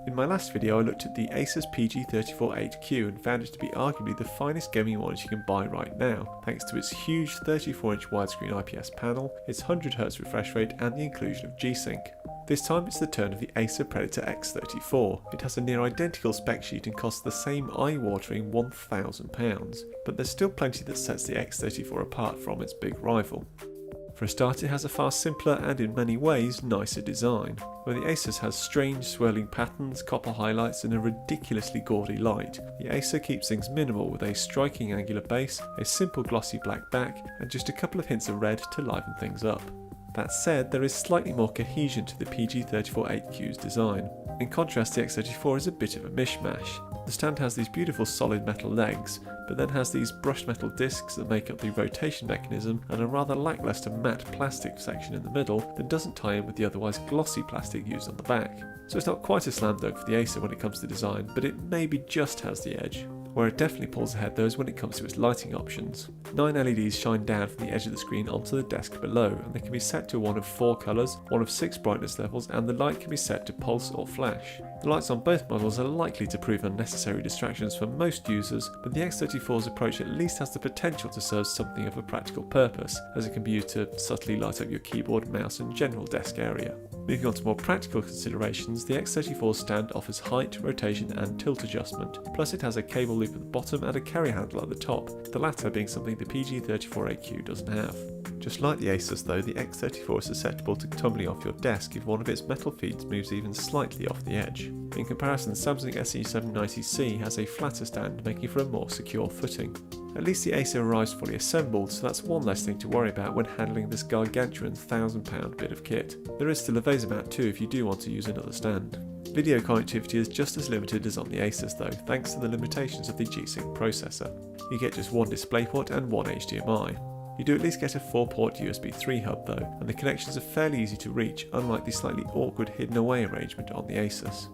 In my last video I looked at the Asus PG348Q and found it to be arguably the finest gaming monitor you can buy right now, thanks to its huge 34-inch widescreen IPS panel, its 100Hz refresh rate and the inclusion of G-Sync. This time it's the turn of the Acer Predator X34. It has a near identical spec sheet and costs the same eye-watering £1,000, but there's still plenty that sets the X34 apart from its big rival. For a start, it has a far simpler and in many ways nicer design, where the Asus has strange swirling patterns, copper highlights and a ridiculously gaudy light. The Acer keeps things minimal with a striking angular base, a simple glossy black back and just a couple of hints of red to liven things up. That said, there is slightly more cohesion to the PG348Q's design. In contrast, the X34 is a bit of a mishmash. The stand has these beautiful solid metal legs, but then has these brushed metal discs that make up the rotation mechanism and a rather lacklustre matte plastic section in the middle that doesn't tie in with the otherwise glossy plastic used on the back. So it's not quite a slam dunk for the Acer when it comes to design, but it maybe just has the edge. Where it definitely pulls ahead though is when it comes to its lighting options. 9 LEDs shine down from the edge of the screen onto the desk below, and they can be set to one of 4 colours, one of 6 brightness levels, and the light can be set to pulse or flash. The lights on both models are likely to prove unnecessary distractions for most users, but the X34's approach at least has the potential to serve something of a practical purpose, as it can be used to subtly light up your keyboard, mouse and general desk area. Moving on to more practical considerations, the X34's stand offers height, rotation and tilt adjustment, plus it has a cable loop at the bottom and a carry handle at the top, the latter being something the PG348Q doesn't have. Just like the Asus though, the X34 is susceptible to tumbling off your desk if one of its metal feet moves even slightly off the edge. In comparison, the Samsung SE790C has a flatter stand, making for a more secure footing. At least the Acer arrives fully assembled, so that's one less thing to worry about when handling this gargantuan £1,000 bit of kit. There is still a VESA mount too if you do want to use another stand. Video connectivity is just as limited as on the Asus though, thanks to the limitations of the G-Sync processor. You get just one DisplayPort and one HDMI. You do at least get a 4-port USB 3 hub though, and the connections are fairly easy to reach, unlike the slightly awkward hidden away arrangement on the Asus.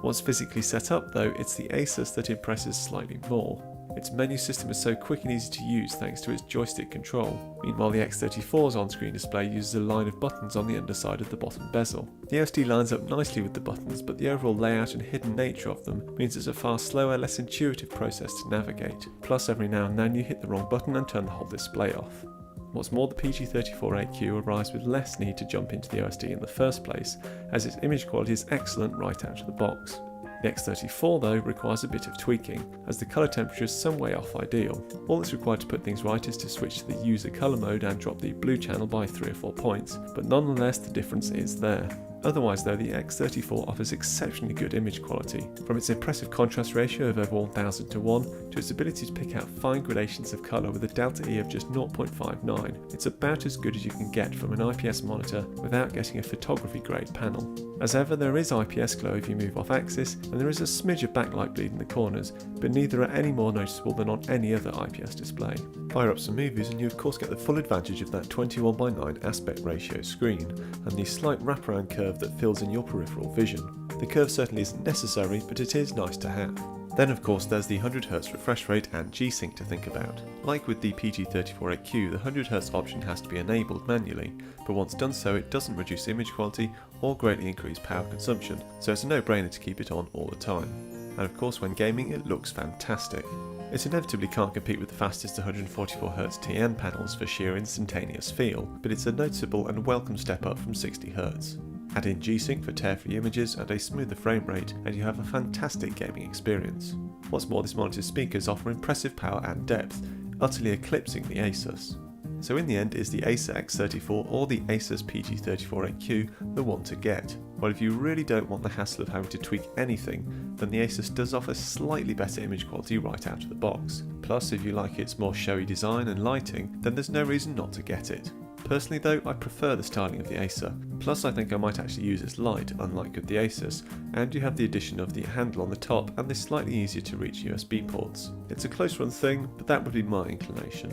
Once physically set up though, it's the Asus that impresses slightly more. Its menu system is so quick and easy to use thanks to its joystick control. Meanwhile, the X34's on-screen display uses a line of buttons on the underside of the bottom bezel. The OSD lines up nicely with the buttons, but the overall layout and hidden nature of them means it's a far slower, less intuitive process to navigate. Plus, every now and then you hit the wrong button and turn the whole display off. What's more, the PG348Q arrives with less need to jump into the OSD in the first place, as its image quality is excellent right out of the box. The X34 though requires a bit of tweaking, as the colour temperature is some way off ideal. All that's required to put things right is to switch to the user colour mode and drop the blue channel by 3 or 4 points, but nonetheless the difference is there. Otherwise though, the X34 offers exceptionally good image quality, from its impressive contrast ratio of over 1000 to 1 to its ability to pick out fine gradations of colour with a delta E of just 0.59. It's about as good as you can get from an IPS monitor without getting a photography grade panel. As ever, there is IPS glow if you move off axis, and there is a smidge of backlight bleed in the corners, but neither are any more noticeable than on any other IPS display. Fire up some movies and you of course get the full advantage of that 21:9 aspect ratio screen, and the slight wraparound curve that fills in your peripheral vision. The curve certainly isn't necessary, but it is nice to have. Then of course there's the 100Hz refresh rate and G-Sync to think about. Like with the PG348Q, the 100Hz option has to be enabled manually, but once done so it doesn't reduce image quality or greatly increase power consumption, so it's a no-brainer to keep it on all the time. And of course when gaming it looks fantastic. It inevitably can't compete with the fastest 144Hz TN panels for sheer instantaneous feel, but it's a noticeable and welcome step up from 60Hz. Add in G-Sync for tear-free images and a smoother frame rate, and you have a fantastic gaming experience. What's more, this monitor's speakers offer impressive power and depth, utterly eclipsing the Asus. So in the end, is the Acer X34 or the Asus PG348Q the one to get? Well, if you really don't want the hassle of having to tweak anything, then the Asus does offer slightly better image quality right out of the box. Plus, if you like its more showy design and lighting, then there's no reason not to get it. Personally though, I prefer the styling of the Acer, plus I think I might actually use its light, unlike with the Asus, and you have the addition of the handle on the top and the slightly easier to reach USB ports. It's a close run thing, but that would be my inclination.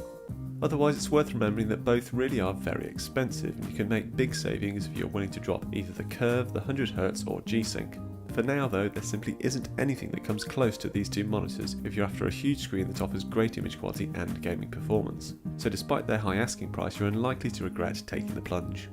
Otherwise, it's worth remembering that both really are very expensive, and you can make big savings if you're willing to drop either the Curve, the 100Hz or G-Sync. For now though, there simply isn't anything that comes close to these two monitors if you're after a huge screen that offers great image quality and gaming performance. So despite their high asking price, you're unlikely to regret taking the plunge.